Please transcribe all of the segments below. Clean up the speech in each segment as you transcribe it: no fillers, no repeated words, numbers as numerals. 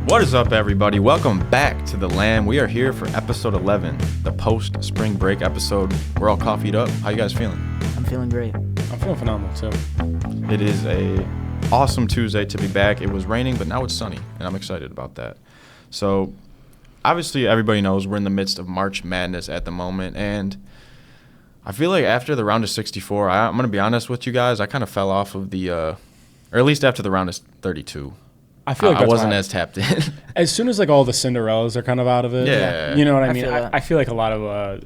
What is up, everybody? Welcome back to the LAM. We are here for episode 11, the post-spring break episode. We're all coffeeed up. How you guys feeling? I'm feeling great. I'm feeling phenomenal, too. It is a awesome Tuesday to be back. It was raining, but now it's sunny, and I'm excited about that. So, obviously, everybody knows we're in the midst of March Madness at the moment, and I feel like after the round of 64, I'm going to be honest with you guys, I kind of fell off of the, or at least after the round of 32. I feel like I wasn't as tapped in. As soon as like all the Cinderellas are kind of out of it, Yeah. you know what I mean. feel that. I feel like a lot of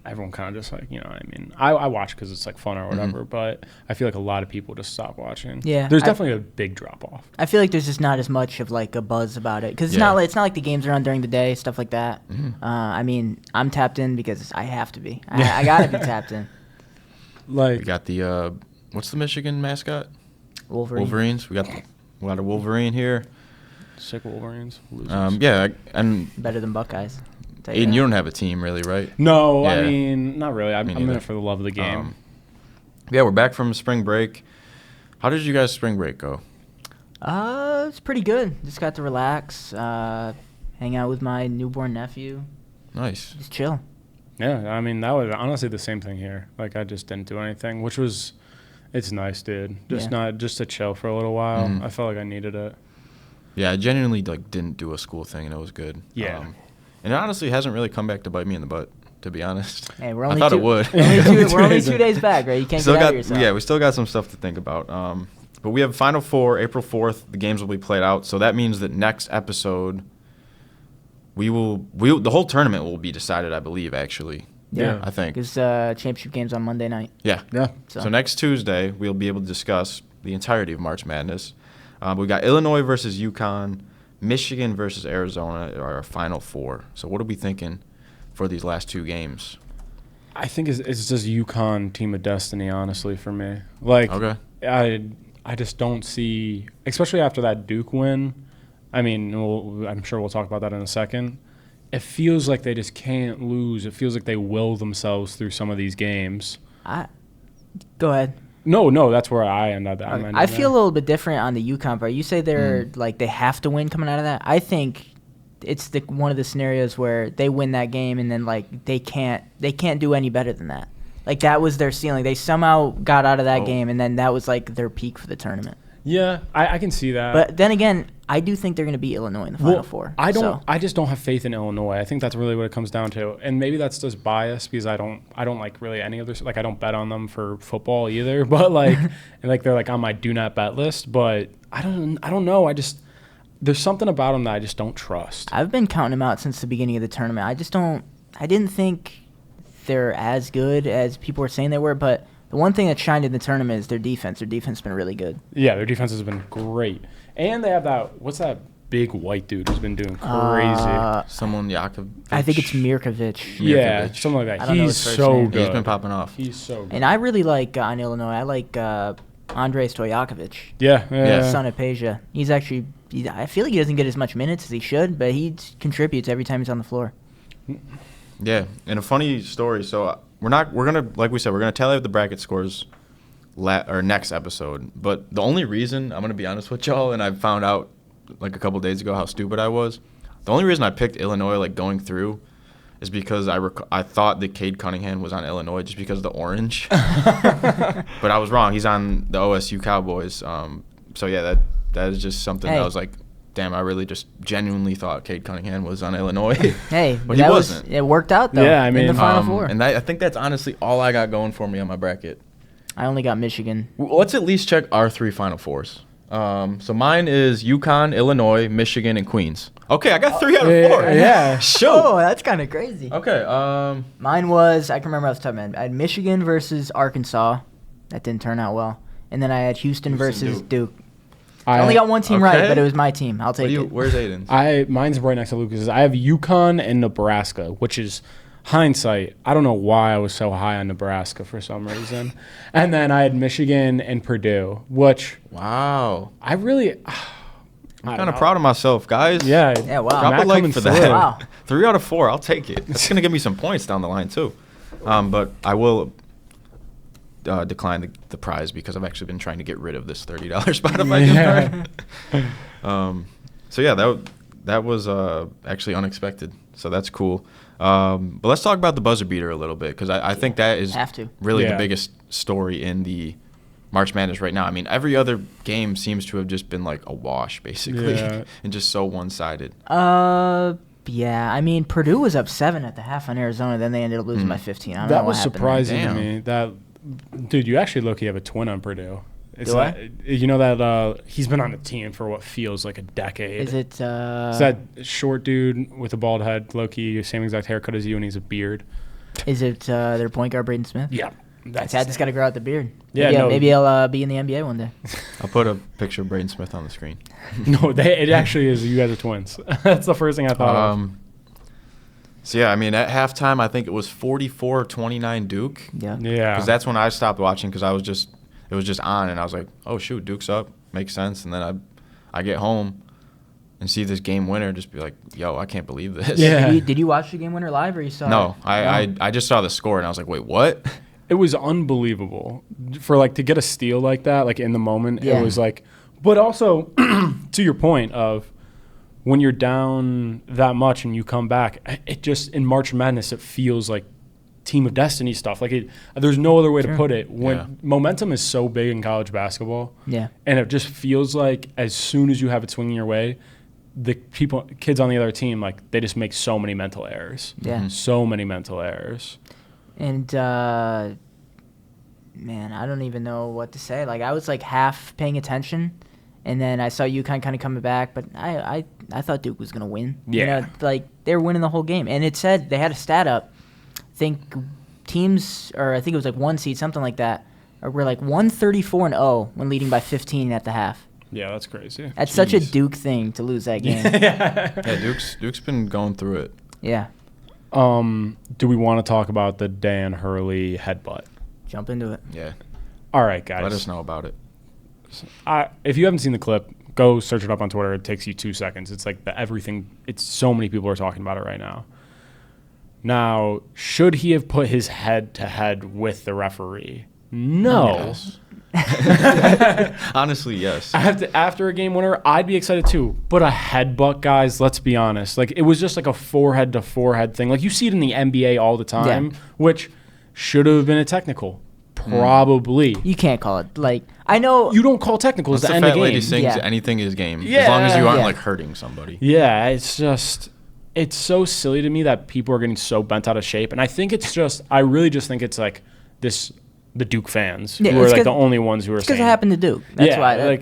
everyone kind of just like, you know what I mean. I watch because it's like fun or whatever, but I feel like a lot of people just stop watching. Yeah, there's definitely a big drop off. I feel like there's just not as much of like a buzz about it because it's not like the games are on during the day, stuff like that. I mean, I'm tapped in because I have to be. I gotta be tapped in. Like We got the, what's the Michigan mascot? Wolverines. We got a Wolverine here. sick Wolverines. Losers. Yeah, and Better than Buckeyes. Aiden, you don't have a team really, right? No, Yeah. I mean not really. I'm in neither. it for the love of the game. Yeah, we're back from spring break. How did you guys' spring break go? It's pretty good. Just got to relax, hang out with my newborn nephew, Nice. just chill. Yeah, I mean that was honestly the same thing here. Like I just didn't do anything, which was, it's nice, dude. Just to chill for a little while. I felt like I needed it. Yeah, I genuinely didn't do a school thing, and it was good. Yeah. And it honestly hasn't really come back to bite me in the butt, to be honest. Hey, we're I only thought two, it would. We're only 2 days back, right? You can't get out of yourself. Yeah, we still got some stuff to think about. But we have Final Four, April 4th. The games will be played out, so that means that next episode, the whole tournament will be decided, I believe, actually. Yeah. I think. Because championship game's on Monday night. Yeah. Yeah. So next Tuesday, we'll be able to discuss the entirety of March Madness. We got Illinois versus UConn, Michigan versus Arizona are our Final Four. So what are we thinking for these last two games? I think it's just UConn team of destiny, honestly, for me. Like, Okay. I just don't see, especially after that Duke win. I mean, I'm sure we'll talk about that in a second. It feels like they just can't lose. It feels like they will themselves through some of these games. Go ahead. No, that's where I end up. I feel a little bit different on the UConn part. You say they're like they have to win coming out of that. I think it's one of the scenarios where they win that game and then like they can't do any better than that. Like that was their ceiling. They somehow got out of that game and then that was like their peak for the tournament. Yeah, I can see that. But then again, I do think they're going to beat Illinois in the Final Four. I just don't have faith in Illinois. I think that's really what it comes down to. And maybe that's just bias because I don't like really any of this. Like I don't bet on them for football either. But like, and like they're like on my do not bet list. But I don't know. There's something about them that I just don't trust. I've been counting them out since the beginning of the tournament. I didn't think they're as good as people were saying they were, but the one thing that shined in the tournament is their defense. Their defense has been really good. Yeah, their defense has been great. And they have what's that big white dude who's been doing crazy? Someone Yakovich. I think it's Mirkovic. Yeah, something like that. I don't know his He's first so name. good. He's been popping off. He's so good. And I really like, on Illinois, I like Andrei Stojakovic. Yeah. Son of Peja. He's actually, I feel like he doesn't get as much minutes as he should, but he contributes every time he's on the floor. Yeah, and a funny story. So we're gonna, like we said, we're gonna tally up the bracket scores next episode. But the only reason, I'm gonna be honest with y'all, and I found out like a couple days ago how stupid I was. The only reason I picked Illinois like going through is because I thought that Cade Cunningham was on Illinois just because of the orange. But I was wrong. He's on the OSU Cowboys. So yeah, that is just something that I was like, damn, I really just genuinely thought Cade Cunningham was on Illinois. Hey, but he wasn't. It worked out, though. Yeah, I mean, in the Final Four. And I think that's honestly all I got going for me on my bracket. I only got Michigan. Let's at least check our three Final Fours. So mine is UConn, Illinois, Michigan, and Queens. Okay, I got 3 out of 4. Yeah. Shoot. Oh, that's kind of crazy. Okay. Mine was, I can remember off the top of my head, I had Michigan versus Arkansas. That didn't turn out well. And then I had Houston versus Duke. I only got one team right, but it was my team. I'll take it. Where's Aiden's? Mine's right next to Lucas's. I have UConn and Nebraska, which is hindsight. I don't know why I was so high on Nebraska for some reason. And then I had Michigan and Purdue, which Wow. I really I'm kind of proud of myself, guys. Yeah. Yeah, wow. Drop Matt a like coming for through. that. Wow. 3 out of 4. I'll take it. It's going to give me some points down the line, too. But I will decline the prize because I've actually been trying to get rid of this $30 spot if I can. So yeah, that was actually unexpected. So that's cool. But let's talk about the buzzer beater a little bit, because I think that is really the biggest story in the March Madness right now. I mean, every other game seems to have just been like a wash, basically, and just so one-sided. Yeah, I mean, Purdue was up 7 at the half on Arizona, then they ended up losing by 15. I don't know That what was happened surprising there. to me. Dude, you actually low-key have a twin on Purdue. Do I? You know that he's been on the team for what feels like a decade. Is it? It's that short dude with a bald head, low-key, same exact haircut as you, and he's a beard. Is it their point guard, Braden Smith? Yeah. I just got to grow out the beard. Yeah, maybe he'll be in the NBA one day. I'll put a picture of Braden Smith on the screen. No, it actually is. You guys are twins. That's the first thing I thought of. So, yeah, I mean, at halftime, I think it was 44-29 Duke. Yeah. Because that's when I stopped watching, because it was just on, and I was like, oh, shoot, Duke's up. Makes sense. And then I get home and see this game winner, just be like, yo, I can't believe this. Yeah. Did you watch the game winner live, or you saw No, it? I just saw the score, and I was like, wait, what? It was unbelievable for to get a steal like that, like in the moment. Yeah. It was like, but also to your point of when you're down that much and you come back, it just in March Madness it feels like Team of Destiny stuff. Like there's no other way to put it. When momentum is so big in college basketball, and it just feels like as soon as you have it swinging your way, the kids on the other team, like they just make so many mental errors. Yeah, so many mental errors. And man, I don't even know what to say. Like I was like half paying attention, and then I saw UConn kind of coming back, but I thought Duke was gonna win. Yeah, you know, like they were winning the whole game, and it said they had a stat up. I think teams, or I think it was like one seed, something like that, were like 134-0 when leading by 15 at the half. Yeah, that's crazy. That's such a Duke thing to lose that game. Yeah, Duke's been going through it. Yeah. Do we want to talk about the Dan Hurley headbutt? Jump into it. Yeah. All right, guys. Let us know about it. If you haven't seen the clip, go search it up on Twitter. It takes you 2 seconds. It's like everything. It's so many people are talking about it right now. Now, should he have put his head to head with the referee? No. Yes. Honestly, yes. After a game winner, I'd be excited too. But a headbutt, guys, let's be honest. Like it was just like a forehead to forehead thing. Like you see it in the NBA all the time, which should have been a technical. Probably. You can't call it. Like I know you don't call technicals to end the game. Lady sings anything is game. Yeah. As long as you aren't like hurting somebody. Yeah, it's so silly to me that people are getting so bent out of shape. And I really just think it's like the Duke fans who are like the only ones who are saying. Because it happened to Duke. That's why.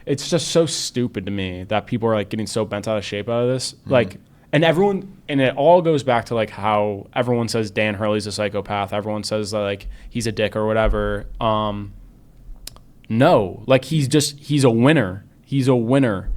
It's just so stupid to me that people are like getting so bent out of shape out of this. Like, and it all goes back to like how everyone says Dan Hurley's a psychopath. Everyone says that, like he's a dick or whatever. No, like he's a winner. He's a winner.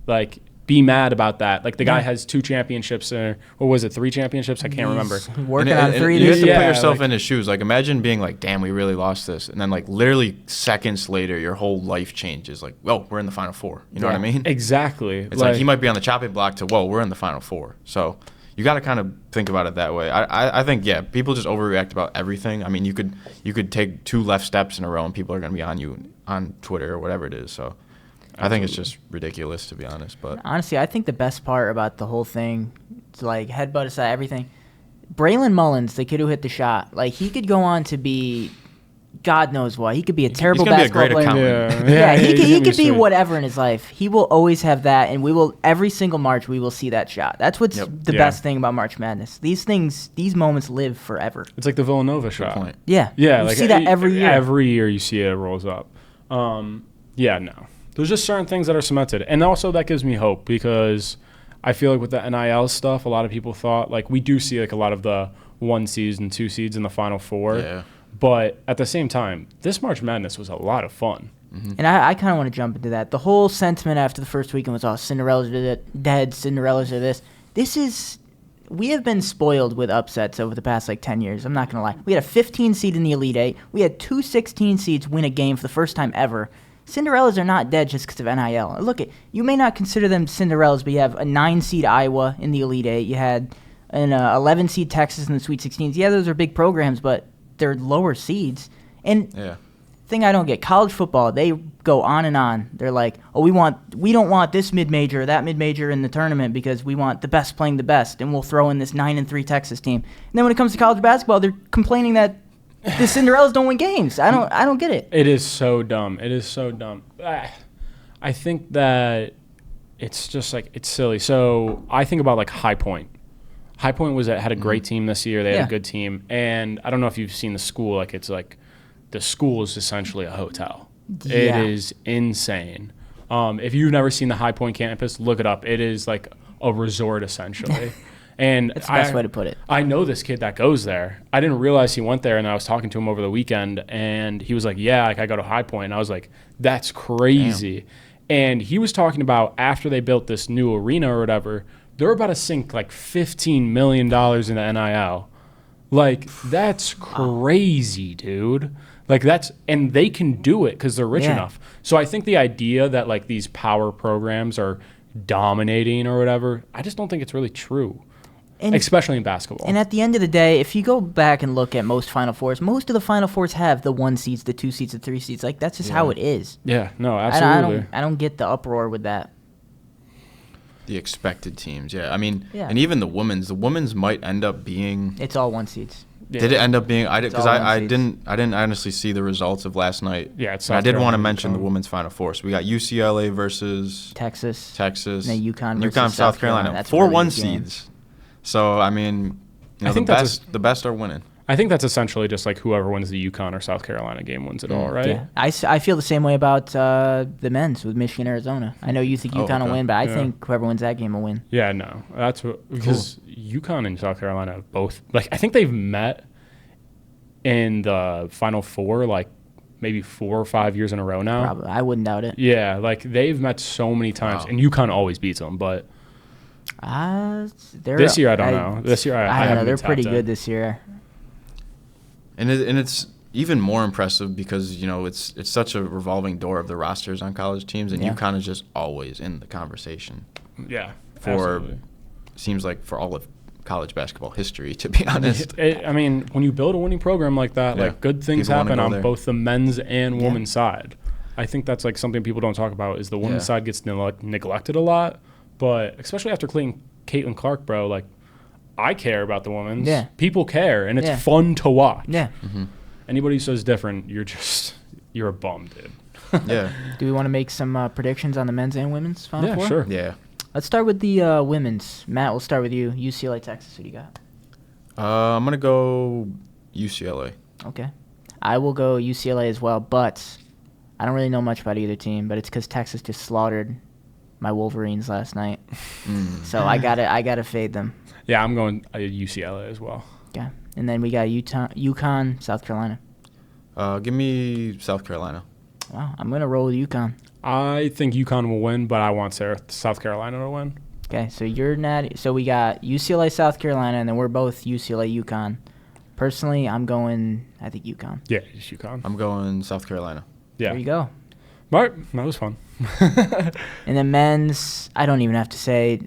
Like, be mad about that. Like the guy has 2 championships, or what was it, 3 championships? I can't remember. Working on 3. You have to put yourself in his shoes. Like imagine being like, damn, we really lost this, and then like literally seconds later, your whole life changes. Like, whoa, we're in the Final Four. You know what I mean? Exactly. It's like he might be on the chopping block to, whoa, we're in the Final Four. So you got to kind of think about it that way. I think people just overreact about everything. I mean, you could take 2 left steps in a row, and people are going to be on you on Twitter or whatever it is. So. I think it's just ridiculous, to be honest. But honestly, I think the best part about the whole thing, it's like headbutt aside, everything. Braylon Mullins, the kid who hit the shot, like he could go on to be, God knows what. He could be a terrible basketball player. He's gonna be a great Yeah, accountant. He could be whatever in his life. He will always have that, and we will every single March we will see that shot. That's what's the best thing about March Madness. These moments live forever. It's like the Villanova shot. Point. Yeah, Yeah, you like see that every year. Every year you see it rolls up. No. There's just certain things that are cemented. And also that gives me hope because I feel like with the NIL stuff, a lot of people thought, like, we do see like a lot of the 1 seeds and 2 seeds in the Final Four. Yeah. But at the same time, this March Madness was a lot of fun. Mm-hmm. And I kind of want to jump into that. The whole sentiment after the first weekend was, Cinderella's dead, Cinderella's are this. We have been spoiled with upsets over the past, 10 years. I'm not going to lie. We had a 15 seed in the Elite Eight. We had 2 16 seeds win a game for the first time ever. Cinderellas are not dead just because of NIL. Look, you may not consider them Cinderellas, but you have a 9 seed Iowa in the Elite Eight. You had an 11 seed Texas in the Sweet 16s. Yeah, those are big programs, but they're lower seeds. And thing I don't get, college football, they go on and on. They're like, oh, we don't want this mid-major or that mid-major in the tournament because we want the best playing the best, and we'll throw in this 9-3 Texas team. And then when it comes to college basketball, they're complaining that the Cinderellas don't win games. I don't get it. It is so dumb. I think that it's just like, it's silly. So I think about like High Point. High Point had a great team this year. They had a good team. And I don't know if you've seen the school. Like, it's like the school is essentially a hotel. Yeah. It is insane. If you've never seen the High Point campus, look it up. It is like a resort essentially. And That's the best way to put it. I know this kid that goes there. I didn't realize he went there, and I was talking to him over the weekend, and he was like, yeah, like I go to High Point. And I was like, that's crazy. Damn. And he was talking about after they built this new arena or whatever, they're about to sink like $15 million into NIL. Like, that's crazy, dude. Like, and they can do it because they're rich enough. So I think the idea that like these power programs are dominating or whatever, I just don't think it's really true. Especially in basketball. And at the end of the day, if you go back and look at most Final Fours, most of the Final Fours have the 1 seeds, the 2 seeds, the 3 seeds. Like, that's just how it is. Yeah, no, absolutely. I don't get the uproar with that. The expected teams, I mean, and even the women's might end up being. It's all 1 seeds. Yeah. Did it end up being? Because I didn't honestly see the results of last night. Yeah, it's. I did want to mention the women's Final Four. So we got UCLA versus Texas, and then UConn, South Carolina. That's 4 really 1 seeds. So I mean, I think the best are winning. I think that's essentially just like whoever wins the UConn or South Carolina game wins it all, right? Yeah. I feel the same way about the men's with Michigan, Arizona. I know you think UConn will win, but I think whoever wins that game will win. Yeah, no, that's because UConn and South Carolina have both. Like, I think they've met in the Final Four like maybe 4 or 5 years in a row now. Probably, I wouldn't doubt it. Yeah, like they've met so many times, and UConn always beats them, but. This year I don't know. This year I don't know. They're pretty good this year. And it's even more impressive because it's such a revolving door of the rosters on college teams, and UConn is just always in the conversation. Yeah, seems like for all of college basketball history, to be honest. I mean, when you build a winning program like that, like good things happen on both the men's and women's side. I think that's like something people don't talk about is the women's side gets neglected a lot. But especially after Caitlin Clark, bro, like, I care about the women's. Yeah. People care, and it's fun to watch. Yeah. Mm-hmm. Anybody who says different, you're a bum, dude. Yeah. Do we want to make some predictions on the men's and women's Final Four? Yeah, sure. Yeah. Let's start with the women's. Matt, we'll start with you. UCLA, Texas. Who do you got? I'm going to go UCLA. Okay. I will go UCLA as well, but I don't really know much about either team, but it's because Texas just slaughtered my Wolverines last night. So I gotta fade them. Yeah, I'm going UCLA as well. Okay. And then we got UConn, South Carolina. Give me South Carolina. Wow, I'm going to roll with UConn. I think UConn will win, but I want South Carolina to win. Okay, so you're not. So we got UCLA, South Carolina, and then we're both UCLA, UConn. Personally, I'm going, I think, UConn. Yeah, just UConn. I'm going South Carolina. Yeah. There you go. All right, that was fun. And then men's, I don't even have to say.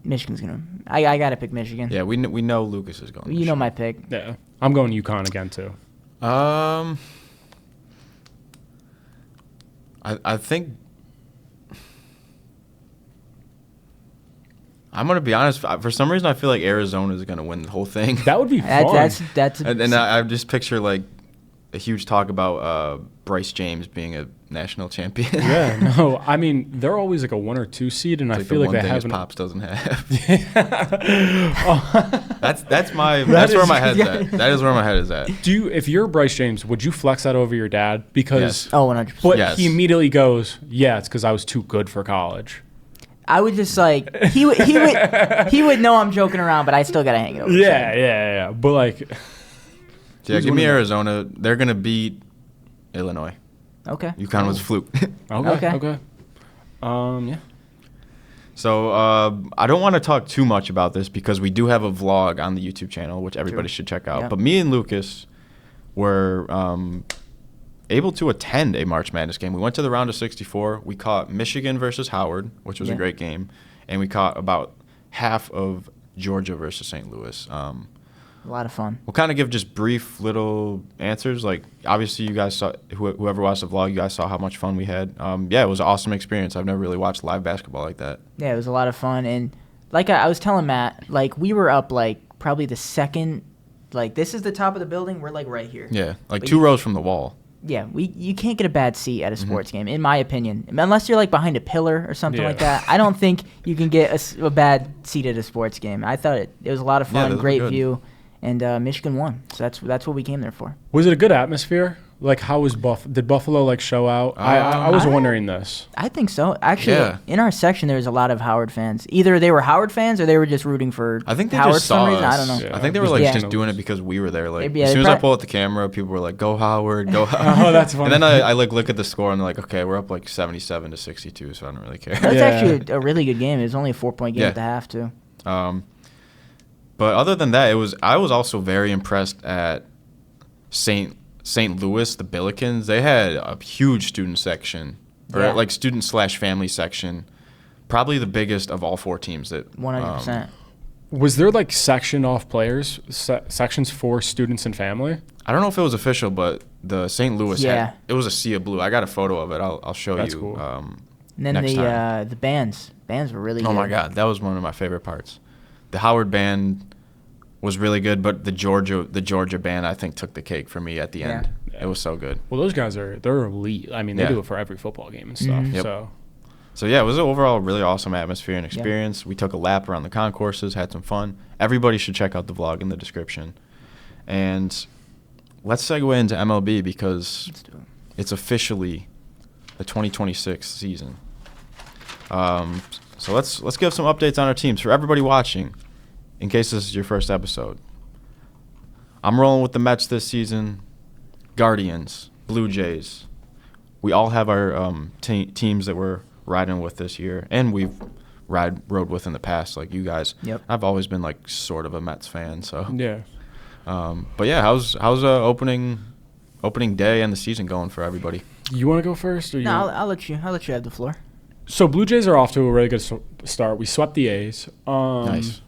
Michigan's going to. I got to pick Michigan. Yeah, we know Lucas is going. You know my pick. Yeah, I'm going UConn again, too. I think I'm gonna be honest. For some reason, I feel like Arizona is gonna win the whole thing. That would be fun. That's and I just picture like a huge talk about Bryce James being a national champion. Yeah, no, I mean they're always like a 1 or 2 seed, and I feel like they haven't. Pops doesn't have. That's where my head's at. That is where my head is at. If you're Bryce James, would you flex that over your dad? Because yes. 100%. But he immediately goes, "Yeah, it's because I was too good for college." I would just like he would know I'm joking around, but I still gotta hang it over. Yeah. But like, yeah, give me Arizona. They're gonna beat Illinois. Okay. UConn was a fluke. Okay. Yeah. So I don't want to talk too much about this because we do have a vlog on the YouTube channel, which everybody should check out. Yeah. But me and Lucas were able to attend a March Madness game. We went to the round of 64. We caught Michigan versus Howard, which was a great game. And we caught about half of Georgia versus St. Louis. A lot of fun. We'll kind of give just brief little answers. Like, obviously, you guys saw, whoever watched the vlog, you guys saw how much fun we had. Yeah, it was an awesome experience. I've never really watched live basketball like that. Yeah, it was a lot of fun. And like I was telling Matt, like, we were up, like, probably the second, like, this is the top of the building. We're, like, right here. Yeah, like 2 rows from the wall. Yeah, you can't get a bad seat at a sports game, in my opinion. Unless you're, like, behind a pillar or something like that. I don't think you can get a bad seat at a sports game. I thought it was a lot of fun, great view. And Michigan won, so that's what we came there for. Was it a good atmosphere? Like, how was did Buffalo like show out? I was wondering this. I think so. Actually, in our section there was a lot of Howard fans. Either they were Howard fans or they were just rooting for. I think they Howard just for some saw reason. us. I don't know. I think they were like just doing it because we were there. Like as soon as I pull out the camera, people were like, "Go Howard, go Howard." Oh, that's funny. And then I like look at the score and they're like, "Okay, we're up like 77-62, so I don't really care." That's actually a really good game. It was only a 4-point game at the half too. But other than that, I was also very impressed at St. Louis, the Billikens. They had a huge student section, or like student/family section, probably the biggest of all 4 teams. That 100%. Was there like sections for students and family? I don't know if it was official, but the St. Louis it was a sea of blue. I got a photo of it. I'll show you. Cool. And then the bands were really good. Oh my God, that was one of my favorite parts. The Howard band was really good, but the Georgia band I think took the cake for me at the end. Yeah. It was so good. Well, those guys they're elite. I mean, they do it for every football game and stuff. Yep. So yeah, it was an overall really awesome atmosphere and experience. We took a lap around the concourses, had some fun. Everybody should check out the vlog in the description. And let's segue into MLB because it's officially the 2026 season. So let's give some updates on our teams for everybody watching, in case this is your first episode. I'm rolling with the Mets this season, Guardians, Blue Jays. We all have our teams that we're riding with this year, and we've rode with in the past, like you guys. Yep. I've always been like sort of a Mets fan, so yeah. But yeah, how's opening day and the season going for everybody? You want to go first, or No, I'll let you have the floor. So Blue Jays are off to a really good start. We swept the A's. Nice.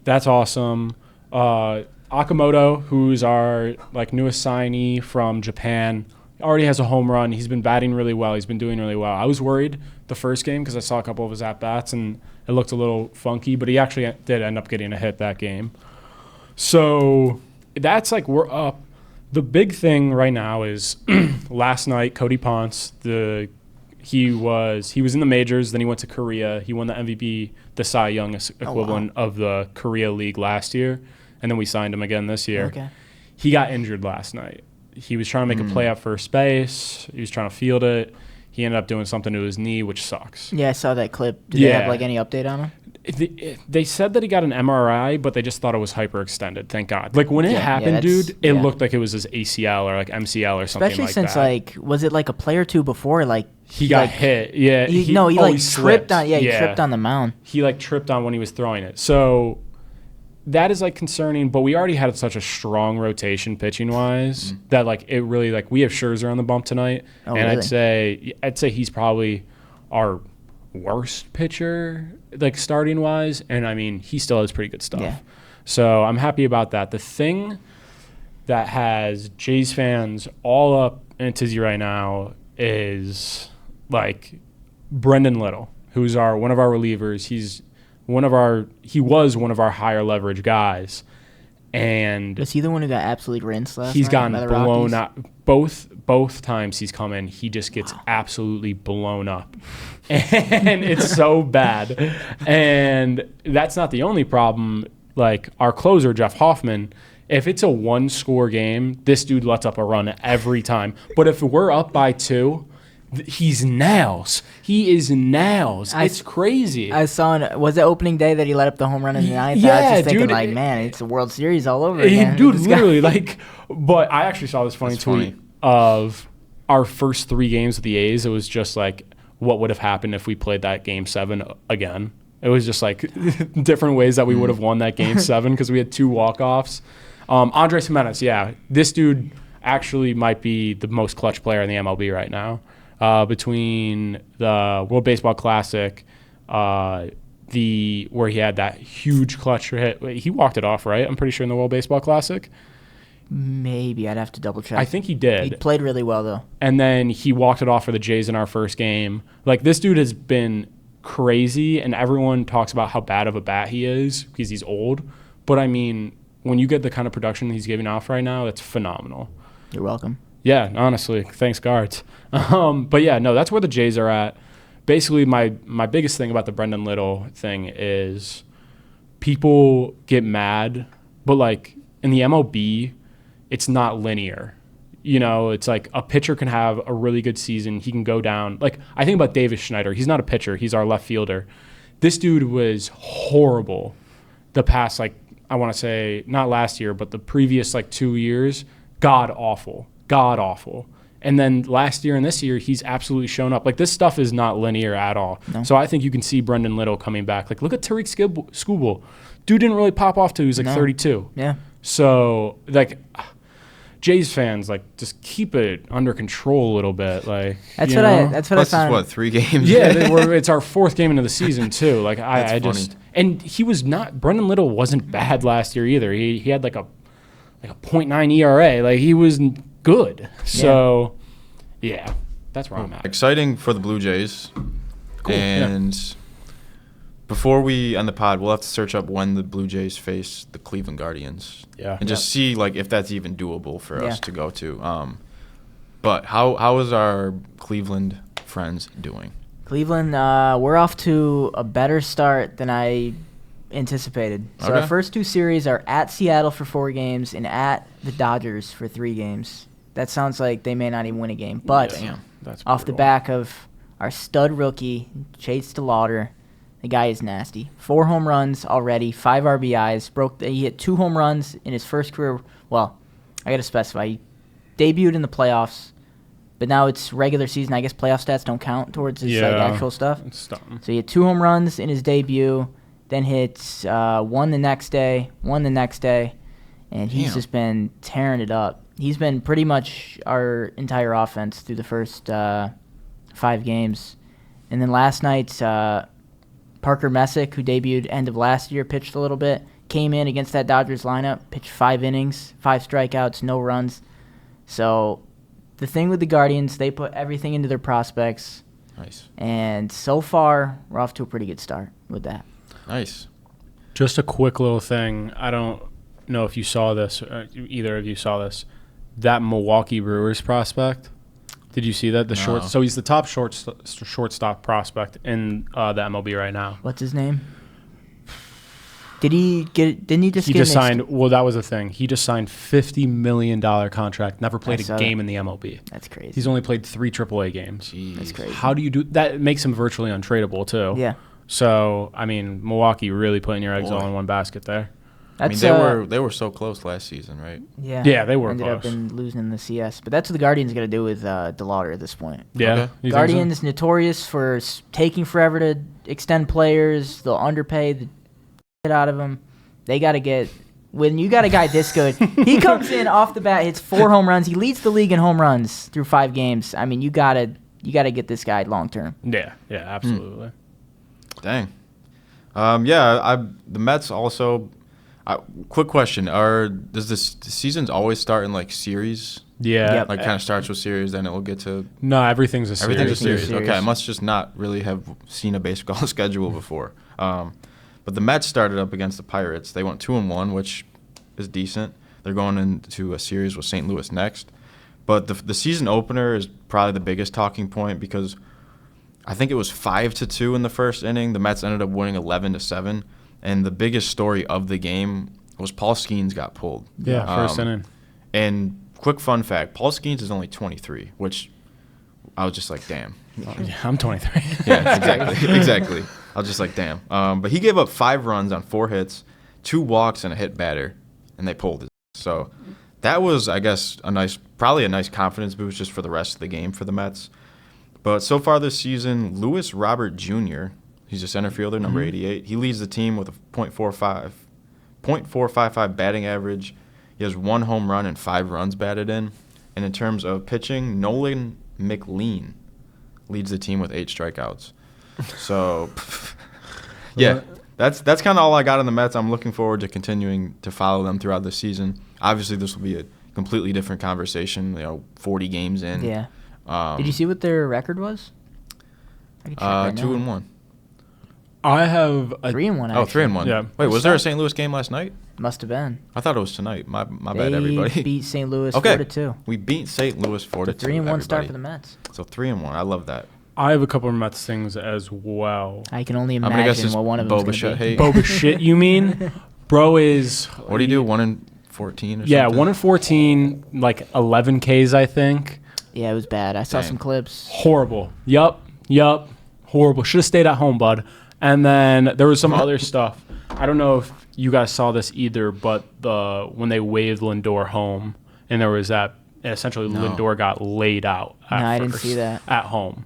That's awesome. Akamoto, who's our like newest signee from Japan, already has a home run. He's been batting really well. He's been doing really well. I was worried the first game because I saw a couple of his at-bats and it looked a little funky, but he actually did end up getting a hit that game. So that's like we're up. The big thing right now is last night, Cody Ponce, he was in the majors, then he went to Korea. He won the MVP, the Cy Young equivalent of the Korea League last year, and then we signed him again this year. Okay. He got injured last night. He was trying to make a play at first base. He was trying to field it. He ended up doing something to his knee, which sucks. Yeah, I saw that clip. Did they have like any update on him? They said that he got an MRI, but they just thought it was hyperextended. Thank God. Like when it happened, dude, it looked like it was his ACL or like MCL or something. Especially since like was it like a play or two before like he got hit? Yeah, he tripped on. Yeah, he tripped on the mound. He like tripped on when he was throwing it. So that is like concerning. But we already had such a strong rotation pitching wise that like it really like we have Scherzer on the bump tonight, and really? I'd say he's probably our worst pitcher like starting wise, and I mean he still has pretty good stuff. So I'm happy about that. The thing that has Jays fans all up in a tizzy right now is like Brendan Little, who's one of our relievers. He was one of our higher leverage guys, and was he the one who got absolutely rinsed last night? He's gotten blown up both times he's come in. He just gets absolutely blown up, and it's so bad. And that's not the only problem. Like our closer Jeff Hoffman, if it's a 1-score game, this dude lets up a run every time. But if we're up by 2, he's nails. He is nails. It's crazy. I saw was it opening day that he let up the home run in the ninth? Yeah, I was just thinking dude, like, man, it's a World Series all over again. Dude, literally, like, but I actually saw this funny tweet of our first 3 games with the A's. It was just like, what would have happened if we played that Game 7 again? It was just like different ways that we would have won that Game 7 because we had 2 walk-offs. Andres Jimenez, this dude actually might be the most clutch player in the MLB right now. Between the World Baseball Classic, where he had that huge clutch hit. He walked it off, right? I'm pretty sure in the World Baseball Classic. Maybe. I'd have to double check. I think he did. He played really well, though. And then he walked it off for the Jays in our first game. Like, this dude has been crazy, and everyone talks about how bad of a bat he is because he's old. But, I mean, when you get the kind of production he's giving off right now, it's phenomenal. You're welcome. Yeah, honestly. Thanks, guards. But, yeah, no, that's where the Jays are at. Basically, my biggest thing about the Brendan Little thing is people get mad, but, like, in the MLB, it's not linear. You know, it's like a pitcher can have a really good season. He can go down. Like, I think about Davis Schneider. He's not a pitcher. He's our left fielder. This dude was horrible the past, like, I want to say, not last year, but the previous, like, 2 years. God awful. And then last year and this year, he's absolutely shown up. Like, this stuff is not linear at all. No. So I think you can see Brendan Little coming back. Like, look at Tariq Skubal. Dude didn't really pop off till he was like 32. Yeah. So, like, Jays fans, like, just keep it under control a little bit. Like, that's what I found. What, 3 games? Yeah, it's our 4th game into the season too. Like, I just, and he was not. Brendan Little wasn't bad last year either. He had like a 0.9 ERA. Like, he was good. So, yeah, that's where I'm at. Exciting for the Blue Jays. Cool. And before we end the pod, we'll have to search up when the Blue Jays face the Cleveland Guardians. Yeah. And just see, like, if that's even doable for us to go to. But how is our Cleveland friends doing? Cleveland, we're off to a better start than I anticipated. So our first 2 series are at Seattle for 4 games and at the Dodgers for 3 games. That sounds like they may not even win a game. But that's off the back of our stud rookie, Chase DeLauder, the guy is nasty. 4 home runs already, 5 RBIs. He hit 2 home runs in his first career. Well, I got to specify. He debuted in the playoffs, but now it's regular season. I guess playoff stats don't count towards his actual stuff. So he had 2 home runs in his debut, then hits 1 the next day, and he's just been tearing it up. He's been pretty much our entire offense through the first 5 games. And then last night, Parker Messick, who debuted end of last year, pitched a little bit, came in against that Dodgers lineup, pitched 5 innings, 5 strikeouts, no runs. So the thing with the Guardians, they put everything into their prospects. Nice. And so far, we're off to a pretty good start with that. Nice. Just a quick little thing. I don't know if you saw this, or either of you saw this. That Milwaukee Brewers prospect. Did you see that? No. So he's the top shortstop prospect in the MLB right now. What's his name? Didn't he just signed, well, that was the thing. He just signed $50 million contract, never played a game in the MLB. That's crazy. He's only played 3 AAA games. Jeez. That's crazy. How do you do that? It makes him virtually untradeable, too. Yeah. So, I mean, Milwaukee really putting your eggs all in one basket there. I mean, they were so close last season, right? Yeah. Yeah, they were Ended close. up in losing in the CS. But that's what the Guardians got to do with DeLauder at this point. Yeah. Okay. Guardians notorious for taking forever to extend players. They'll underpay the shit out of them. They got to get – when you got a guy this good, he comes in off the bat, hits 4 home runs. He leads the league in home runs through 5 games. I mean, you got to get this guy long term. Yeah, absolutely. Dang. The Mets also quick question: does the seasons always start in like series? Yeah, Yep. Like kind of starts with series, then it will get to No, everything's a series. everything's a series. Series. Okay, I must just not really have seen a baseball schedule before. But the Mets started up against the Pirates. They went 2-1, which is decent. They're going into a series with St. Louis next. But the season opener is probably the biggest talking point because I think it was 5-2 in the first inning. The Mets ended up winning 11-7, and the biggest story of the game was Paul Skeens got pulled. Yeah, first inning. And quick fun fact: Paul Skeens is only 23, which I was just like, damn. Yeah, I'm 23. Yeah, exactly. I was just like, damn. But he gave up 5 runs on 4 hits, 2 walks, and a hit batter, and they pulled it. So that was, I guess, probably a nice confidence boost just for the rest of the game for the Mets. But so far this season, Lewis Robert Jr., he's a center fielder, number 88. He leads the team with a .455 batting average. He has 1 home run and 5 runs batted in. And in terms of pitching, Nolan McLean leads the team with 8 strikeouts. So Yeah, that's kind of all I got on the Mets. I'm looking forward to continuing to follow them throughout the season. Obviously, this will be a completely different conversation. 40 games in. Yeah. Did you see what their record was? I can check right now. 2-1. I have a 3-1. Oh, 3-1. Yeah. Wait, was there a St. Louis game last night? Must have been. I thought it was tonight. My bad, They everybody. beat St. Louis Okay. 4-2. We beat St. Louis 4-2. 3-1 start for the Mets. So 3-1. I love that. I have a couple of Mets things as well. I can only I'm gonna guess imagine it's what one of them Boba is going to be. Shett. Boba shit, you mean? Bro is. What do you do? 1-14 or something? Yeah, 1-14, like 11 Ks, I think. Yeah, it was bad. I saw Dang. some clips. Horrible. Yup. Horrible. Should have stayed at home, bud. And then there was some other stuff. I don't know if you guys saw this either, but when they waved Lindor home, and there was that, essentially Lindor got laid out. No, I didn't see that. At home.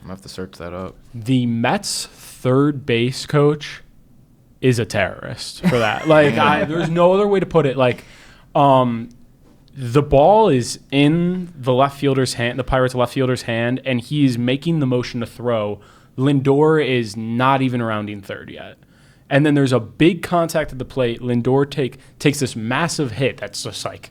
I'm going to have to search that up. The Mets' third base coach is a terrorist for that. Like, there's no other way to put it. Like, the ball is in the left fielder's hand, the Pirates' left fielder's hand, and he's making the motion to throw. Lindor is not even rounding third yet. And then there's a big contact at the plate. Lindor takes this massive hit that's just like,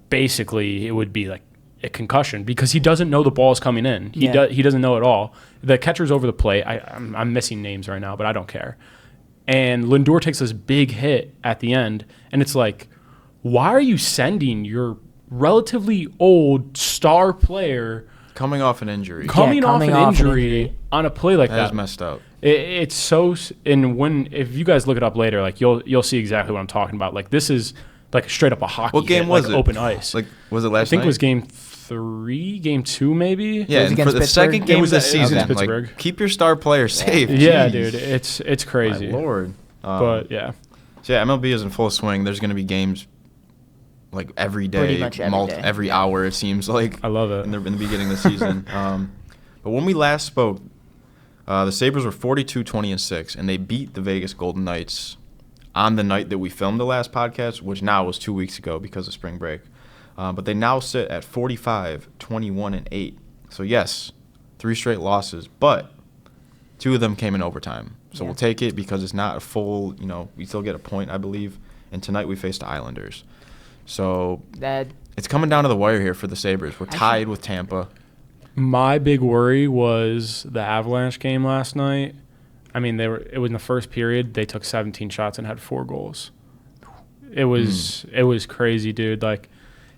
basically, it would be like a concussion because he doesn't know the ball's coming in. He doesn't know at all. The catcher's over the plate. I'm missing names right now, but I don't care. And Lindor takes this big hit at the end, and it's like, why are you sending your relatively old star player Coming off an injury. coming off an injury on a play like that? That is messed up. It's so, and if you guys look it up later, like you'll see exactly what I'm talking about. Like this is like straight up a hockey. What game hit, was like it? Open ice. Like, was it last I think night? it was game 3, game 2 maybe. Yeah, was and for against the Pittsburgh? second It game was of the against season, Pittsburgh. like, keep your star player safe. Yeah, Jeez. dude, it's crazy. My Lord. But yeah, So yeah, MLB is in full swing. There's going to be games like every day, Pretty much every day. every hour. It seems like I love it. in the beginning of the season. But when we last spoke, the Sabres were 42-20-6, and they beat the Vegas Golden Knights on the night that we filmed the last podcast, which now was 2 weeks ago because of spring break. But they now sit at 45-21-8. So yes, 3 straight losses, but 2 of them came in overtime. So we'll take it because it's not a full, we still get a point, I believe. And tonight we face the Islanders. So it's coming down to the wire here for the Sabres. We're tied with Tampa. My big worry was the Avalanche game last night. I mean, it was in the first period. They took 17 shots and had 4 goals. It was crazy, dude. Like,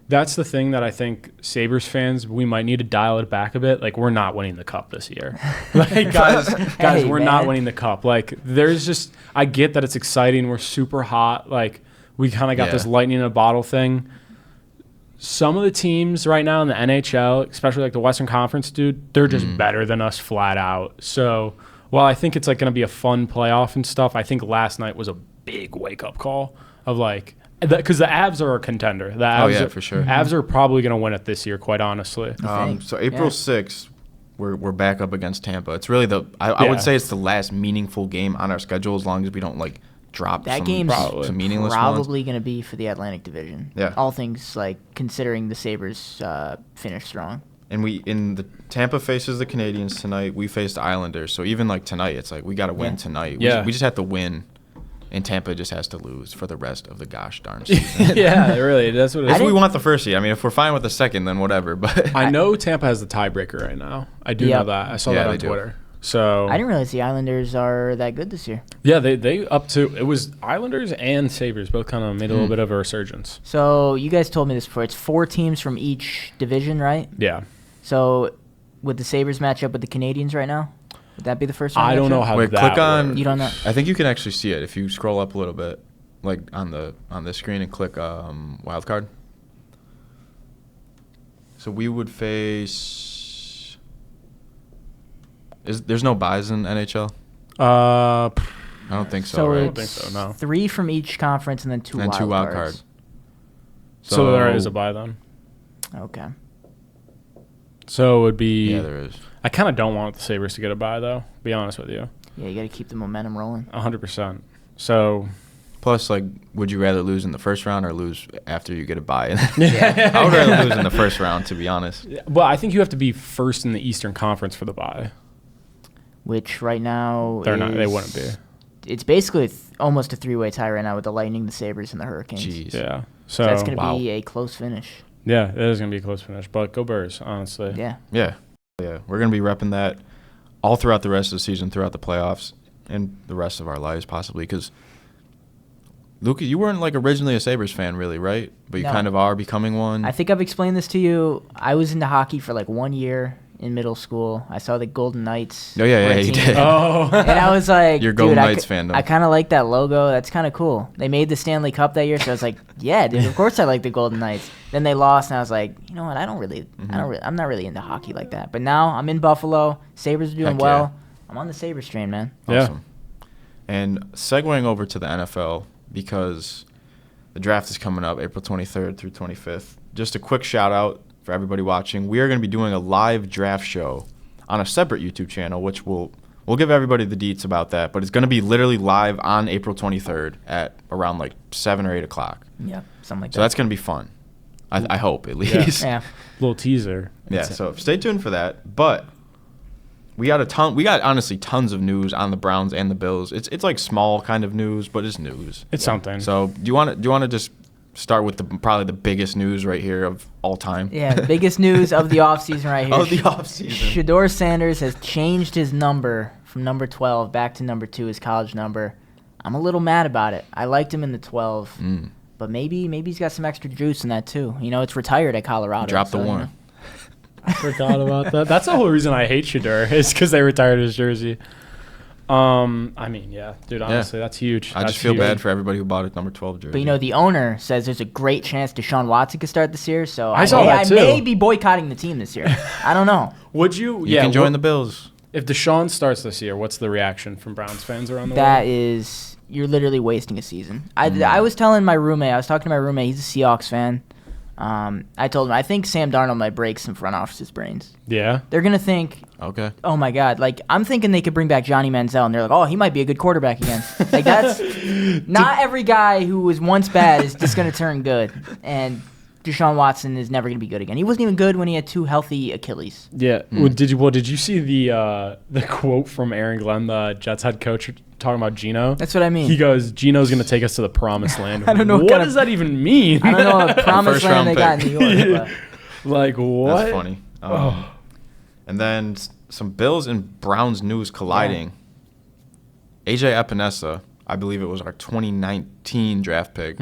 that's the thing that I think Sabres fans, we might need to dial it back a bit. Like, we're not winning the cup this year. Like, guys, we're not winning the cup. Like, there's just, I get that it's exciting. We're super hot. Like, we kind of got this lightning in a bottle thing. Some of the teams right now in the NHL, especially like the Western Conference, dude, they're just better than us flat out. So while I think it's like going to be a fun playoff and stuff, I think last night was a big wake-up call of like, because the Avs are a contender. The Avs For sure. Avs are probably going to win it this year, quite honestly. So April 6th, we're back up against Tampa. It's really I would say it's the last meaningful game on our schedule as long as we don't like drop That some, game's some meaningless probably going to be for the Atlantic Division. Yeah. All things like considering the Sabres finish strong. And the Tampa faces the Canadians tonight. We face the Islanders. So even like tonight, it's like we got to win tonight. Yeah. We just have to win, and Tampa just has to lose for the rest of the gosh darn season. Yeah, really. That's what it is. If we want the first seed, I mean, if we're fine with the second, then whatever. But I know Tampa has the tiebreaker right now. I do know that. I saw that on they do. Twitter. So I didn't realize the Islanders are that good this year. yeah, they up to, it was Islanders and Sabres both kind of made a little bit of a resurgence. So you guys told me this before. It's 4 teams from each division, right? Yeah. So would the Sabres match up with the Canadians right now? Would that be the first round I don't know matchup? how Wait, that click on. works. You don't know? I think you can actually see it if you scroll up a little bit, like on the screen, and click wild card. So we would face. There's no buys in NHL? I don't think so. So Right? I don't think so, no. 3 from each conference and then 2 And wild 2 wild cards. card. So there is a buy then. Okay. So it would be. Yeah, there is. I kind of don't want the Sabres to get a buy though. Be honest with you, Yeah, you got to keep the momentum rolling. 100%. So Plus, like, would you rather lose in the first round or lose after you get a bye? Yeah. I would rather lose in the first round, to be honest. but I think you have to be first in the Eastern Conference for the buy. Which right now They're not. They wouldn't be. it's basically almost a three-way tie right now with the Lightning, the Sabres, and the Hurricanes. Jeez. Yeah. So that's going to be a close finish. Yeah, it is going to be a close finish. But go Bears, honestly. Yeah. Yeah. We're going to be repping that all throughout the rest of the season, throughout the playoffs, and the rest of our lives possibly. Because, Luca, you weren't like originally a Sabres fan, really, right? But you kind of are becoming one. I think I've explained this to you. I was into hockey for like 1 year in middle school. I saw the Golden Knights. Oh, yeah, you did. Oh. And I was like, Your Golden Knights fandom. I kind of like that logo. That's kind of cool. They made the Stanley Cup that year, so I was like, yeah, dude, of course I like the Golden Knights. Then they lost, and I was like, you know what? I'm not really into hockey like that. But now I'm in Buffalo. Sabres are doing Heck well. yeah. I'm on the Sabres train, man. Awesome. Yeah. And segueing over to the NFL, because the draft is coming up April 23rd through 25th. Just a quick shout out for everybody watching. We are going to be doing a live draft show on a separate YouTube channel, which we'll give everybody the deets about that. But it's going to be literally live on April 23rd at around like 7 or 8 o'clock. Yeah, something like that. So that's going to be fun. I hope, at least. Yeah. Little teaser. Yeah, so stay tuned for that. But we got honestly tons of news on the Browns and the Bills. It's like small kind of news, but it's news. It's something. So do you want to just start with probably the biggest news right here of all time? Yeah, biggest news of the offseason right here. Of the offseason. Shedeur Sanders has changed his number from number 12 back to number 2, his college number. I'm a little mad about it. I liked him in the 12, but maybe he's got some extra juice in that too. You know, it's retired at Colorado. Drop the one. I forgot about that. That's the whole reason I hate Shedeur is because they retired his jersey. I mean, yeah, dude, honestly, that's huge. I just feel bad for everybody who bought a number 12 jersey. But, you know, the owner says there's a great chance Deshaun Watson could start this year, so I may be boycotting the team this year. I don't know. Would you? You can join the Bills. If Deshaun starts this year, what's the reaction from Browns fans around the That world? is, you're literally wasting a season. I was telling my roommate, I was talking to my roommate, he's a Seahawks fan. I told him, I think Sam Darnold might break some front office's brains. Yeah. They're going to think, okay, oh my God, like I'm thinking they could bring back Johnny Manziel, and they're like, oh, he might be a good quarterback again. Like that's not every guy who was once bad is just going to turn good. And Deshaun Watson is never going to be good again. He wasn't even good when he had 2 healthy Achilles. Yeah. Did you see the quote from Aaron Glenn, the Jets head coach, talking about Geno? That's what I mean. He goes, Geno's going to take us to the promised land. I don't know what does that even mean? I don't know what promised land they got in New York. Like what? That's funny. And then some Bills and Browns news colliding. Yeah. AJ Epinesa, I believe it was our 2019 draft pick.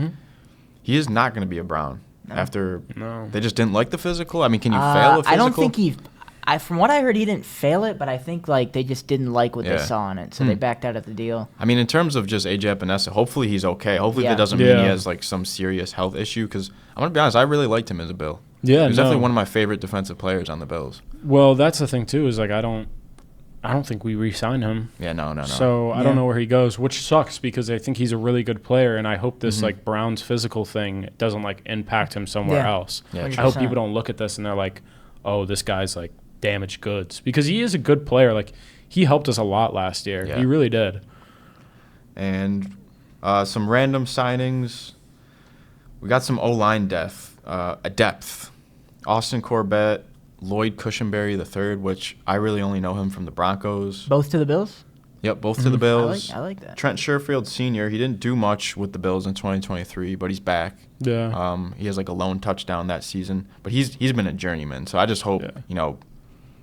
He is not going to be a Brown. After they just didn't like the physical. I mean, can you fail a physical? I don't think from what I heard, he didn't fail it, but I think like they just didn't like what they saw in it, so they backed out of the deal. I mean, in terms of just AJ Epinesa, hopefully he's okay. Hopefully that doesn't mean he has like some serious health issue. Because I'm gonna be honest, I really liked him as a Bill. Yeah, he was definitely one of my favorite defensive players on the Bills. Well, that's the thing too. Is like I don't think we re-signed him. Yeah, no. So I don't know where he goes, which sucks because I think he's a really good player, and I hope this like Browns physical thing doesn't like impact him somewhere else. Yeah, I hope people don't look at this and they're like, oh, this guy's like damaged goods, because he is a good player. Like he helped us a lot last year. Yeah. He really did. And some random signings. We got some O-line depth. Austin Corbett, Lloyd Cushenberry III, which I really only know him from the Broncos. Both to the Bills? Yep, both to the Bills. I like that. Trent Sherfield Sr., he didn't do much with the Bills in 2023, but he's back. Yeah. He has like a lone touchdown that season, but he's been a journeyman. So I just hope,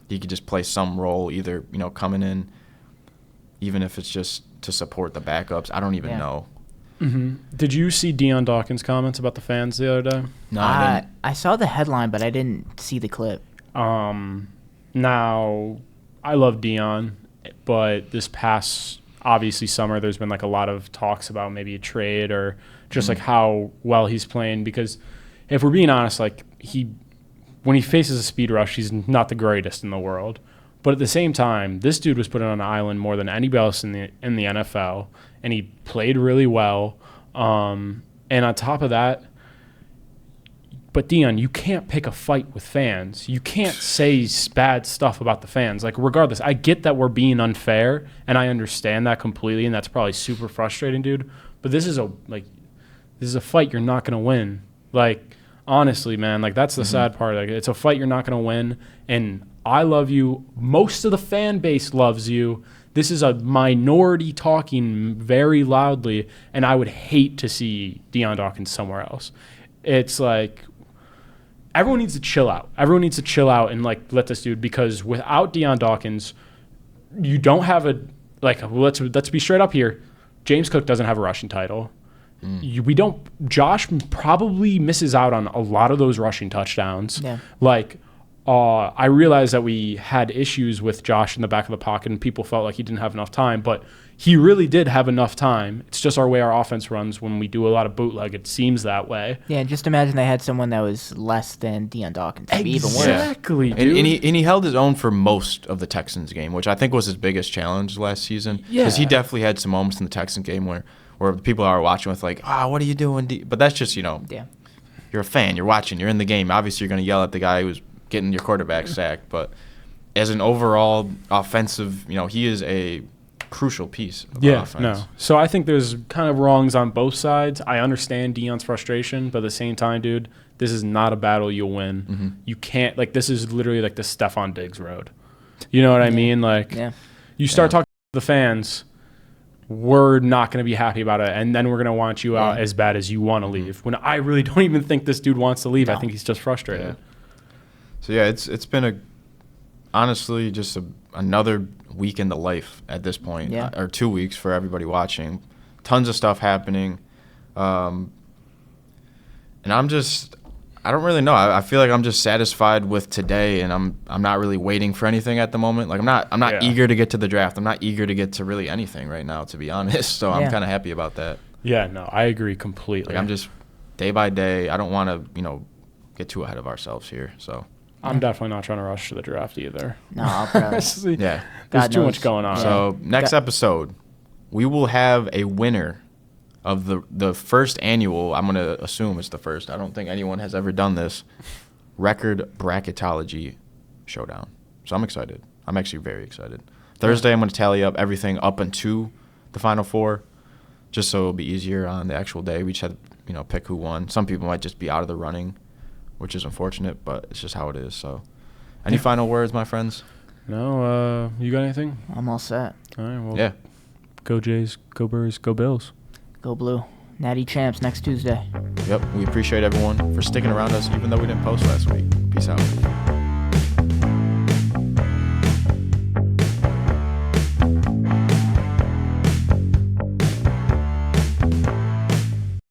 he could just play some role, either, coming in, even if it's just to support the backups. I don't even know. Did you see Deion Dawkins' comments about the fans the other day? No, I didn't. I saw the headline, but I didn't see the clip. Now, I love Deion, but this past, obviously, summer, there's been like a lot of talks about maybe a trade or just like how well he's playing. Because if we're being honest, like when he faces a speed rush, he's not the greatest in the world. But at the same time, this dude was put on an island more than anybody else in the NFL, and he played really well. And on top of that, but Deion, you can't pick a fight with fans. You can't say bad stuff about the fans. Like regardless, I get that we're being unfair, and I understand that completely, and that's probably super frustrating, dude. But this is a fight you're not gonna win. Like honestly, man, like that's the sad part. Like it's a fight you're not gonna win, and I love you. Most of the fan base loves you. This is a minority talking very loudly, and I would hate to see Deion Dawkins somewhere else. It's like everyone needs to chill out. Everyone needs to chill out and like let this dude, because without Deion Dawkins, you don't have a let's be straight up here. James Cook doesn't have a rushing title. We don't. Josh probably misses out on a lot of those rushing touchdowns. Yeah. I realized that we had issues with Josh in the back of the pocket, and people felt like he didn't have enough time, but he really did have enough time. It's just our way our offense runs when we do a lot of bootleg. It seems that way. Yeah, and just imagine they had someone that was less than Deion Dawkins. It'd be even worse. Exactly, dude. And he held his own for most of the Texans game, which I think was his biggest challenge last season. Yeah. Because he definitely had some moments in the Texans game where people are watching with like, what are you doing? But that's just, Yeah. You're a fan. You're watching. You're in the game. Obviously, you're going to yell at the guy who's getting your quarterback sacked. But as an overall offensive, he is a crucial piece of our offense. No. So I think there's kind of wrongs on both sides. I understand Deion's frustration, but at the same time, dude, this is not a battle you'll win. Mm-hmm. You can't, this is literally like the Stephon Diggs road. You know what I mean? You start talking to the fans, we're not going to be happy about it, and then we're going to want you out as bad as you want to leave. When I really don't even think this dude wants to leave. No. I think he's just frustrated. Yeah. So it's been honestly just another week in the life at this point, or 2 weeks for everybody watching. Tons of stuff happening, and I don't really know. I feel like I'm just satisfied with today, and I'm not really waiting for anything at the moment. Like I'm not eager to get to the draft. I'm not eager to get to really anything right now, to be honest. So I'm kind of happy about that. Yeah, no, I agree completely. Like I'm just day by day. I don't want to get too ahead of ourselves here. So. I'm definitely not trying to rush to the draft either. No, I'll probably. Yeah. There's too much going on. So next episode, we will have a winner of the first annual, I'm going to assume it's the first, I don't think anyone has ever done this, record bracketology showdown. So I'm excited. I'm actually very excited. Thursday, I'm going to tally up everything up into the Final Four, just so it'll be easier on the actual day. We just had to, pick who won. Some people might just be out of the running, which is unfortunate, but it's just how it is. So any final words, my friends? No, you got anything? I'm all set. All right, well, go Jays, go Birds, go Bills. Go Blue. Natty Champs next Tuesday. Yep, we appreciate everyone for sticking around us even though we didn't post last week. Peace out.